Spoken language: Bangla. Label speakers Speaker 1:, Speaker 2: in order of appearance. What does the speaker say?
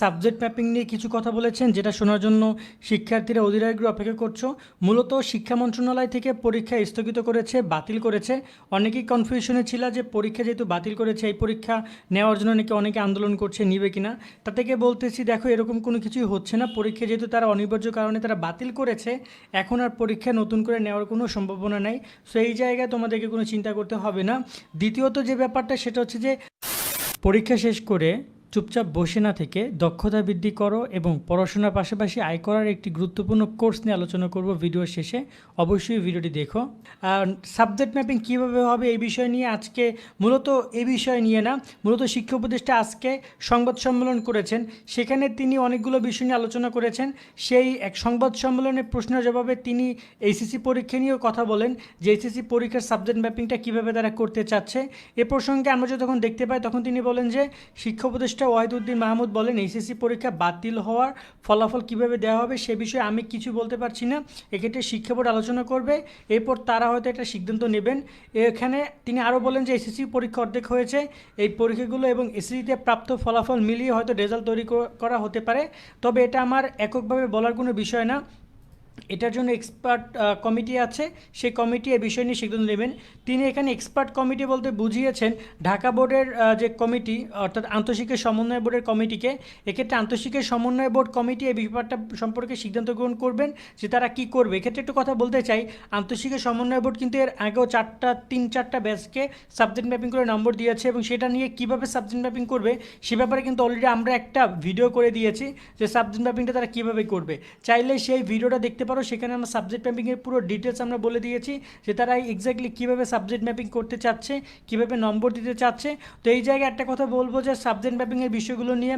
Speaker 1: সাবজেক্ট ম্যাপিং নিয়ে কিছু কথা বলেছেন, যেটা শোনার জন্য শিক্ষার্থীরা অধীর আগ্রহে অপেক্ষা করছো। মূলত শিক্ষা মন্ত্রণালয় থেকে পরীক্ষা স্থগিত করেছে, বাতিল করেছে। অনেকেই কনফিউশনে ছিল যে পরীক্ষা যেহেতু বাতিল করেছে, এই পরীক্ষা নেওয়ার জন্য নাকি অনেকে আন্দোলন করছে, নিবে কিনা। তা থেকে বলতেছি, দেখো এরকম কোনো কিছুই হচ্ছে না। পরীক্ষা যেহেতু তারা অনিবার্য কারণে তারা বাতিল করেছে, এখন আর পরীক্ষা নতুন করে নেওয়ার কোনো সম্ভাবনা নাই। সো এই জায়গায় তোমাদেরকে কোনো চিন্তা করতে হবে না। দ্বিতীয়ত যে ব্যাপারটা, সেটা হচ্ছে যে পরীক্ষা শেষ করে চুপচাপ বসে না থেকে দক্ষতা বৃদ্ধি করো এবং পড়াশোনার পাশাপাশি আয় করার একটি গুরুত্বপূর্ণ কোর্স নিয়ে আলোচনা করব ভিডিওর শেষে। অবশ্যই ভিডিওটি দেখো। আর সাবজেক্ট ম্যাপিং কীভাবে হবে এই বিষয় নিয়ে আজকে, মূলত এই বিষয় নিয়ে না, মূলত শিক্ষা উপদেষ্টা আজকে সংবাদ সম্মেলন করেছেন। সেখানে তিনি অনেকগুলো বিষয় নিয়ে আলোচনা করেছেন। সেই এক সংবাদ সম্মেলনের প্রশ্নের জবাবে তিনি এইচএসসি পরীক্ষা নিয়েও কথা বলেন, যে এইচএসসি পরীক্ষার সাবজেক্ট ম্যাপিংটা কীভাবে তারা করতে চাচ্ছে। এ প্রসঙ্গে আমরা যখন দেখতে পাই, তখন তিনি বলেন যে শিক্ষা উপদেষ্টা ওয়াহিদুদ্দিন মাহমুদ বলেন, এইচএসসি পরীক্ষা বাতিল হওয়ার ফলাফল কিভাবে দেওয়া হবে সে বিষয়ে আমি কিছু বলতে পারছি না। এক্ষেত্রে শিক্ষা বোর্ড আলোচনা করবে, এরপর তারা হয়তো একটা সিদ্ধান্ত নেবেন। এখানে তিনি আরও বলেন যে এসএসসি পরীক্ষা অর্ধেক হয়েছে, এই পরীক্ষাগুলো এবং এসএসসিতে প্রাপ্ত ফলাফল মিলিয়ে হয়তো রেজাল্ট তৈরি করা হতে পারে। তবে এটা আমার এককভাবে বলার কোনো বিষয় না, এটার জন্য এক্সপার্ট কমিটি আছে, সেই কমিটি এ বিষয় নিয়ে সিদ্ধান্ত নেবেন। তিনি এখানে এক্সপার্ট কমিটি বলতে বুঝিয়েছেন ঢাকা বোর্ডের যে কমিটি, অর্থাৎ আন্তঃশিক্ষা সমন্বয় বোর্ডের কমিটিকে। এক্ষেত্রে আন্তঃশিক্ষা সমন্বয় বোর্ড কমিটি এই ব্যাপারটা সম্পর্কে সিদ্ধান্ত গ্রহণ করবেন যে তারা কী করবে। এক্ষেত্রে একটু কথা বলতে চাই, আন্তঃশিক্ষা সমন্বয় বোর্ড কিন্তু এর আগেও তিন চারটা ব্যাচকে সাবজেক্ট ম্যাপিং করে নম্বর দিয়েছে, এবং সেটা নিয়ে কীভাবে সাবজেক্ট ম্যাপিং করবে সে ব্যাপারে কিন্তু অলরেডি আমরা একটা ভিডিও করে দিয়েছি, যে সাবজেক্ট ম্যাপিংটা তারা কীভাবে করবে। চাইলে সেই ভিডিওটা দেখতে পারো, সেখানে আমরা সাবজেক্ট ম্যাপিংয়ের পুরো ডিটেলস আমরা বলে দিয়েছি, যে তারা এক্স্যাক্টলি কীভাবে সাবজেক্ট ম্যাপিং করতে চাচ্ছে, কীভাবে নম্বর দিতে চাচ্ছে। তো এই জায়গায় একটা কথা বলবো, যে সাবজেক্ট ম্যাপিংয়ের বিষয়গুলো নিয়ে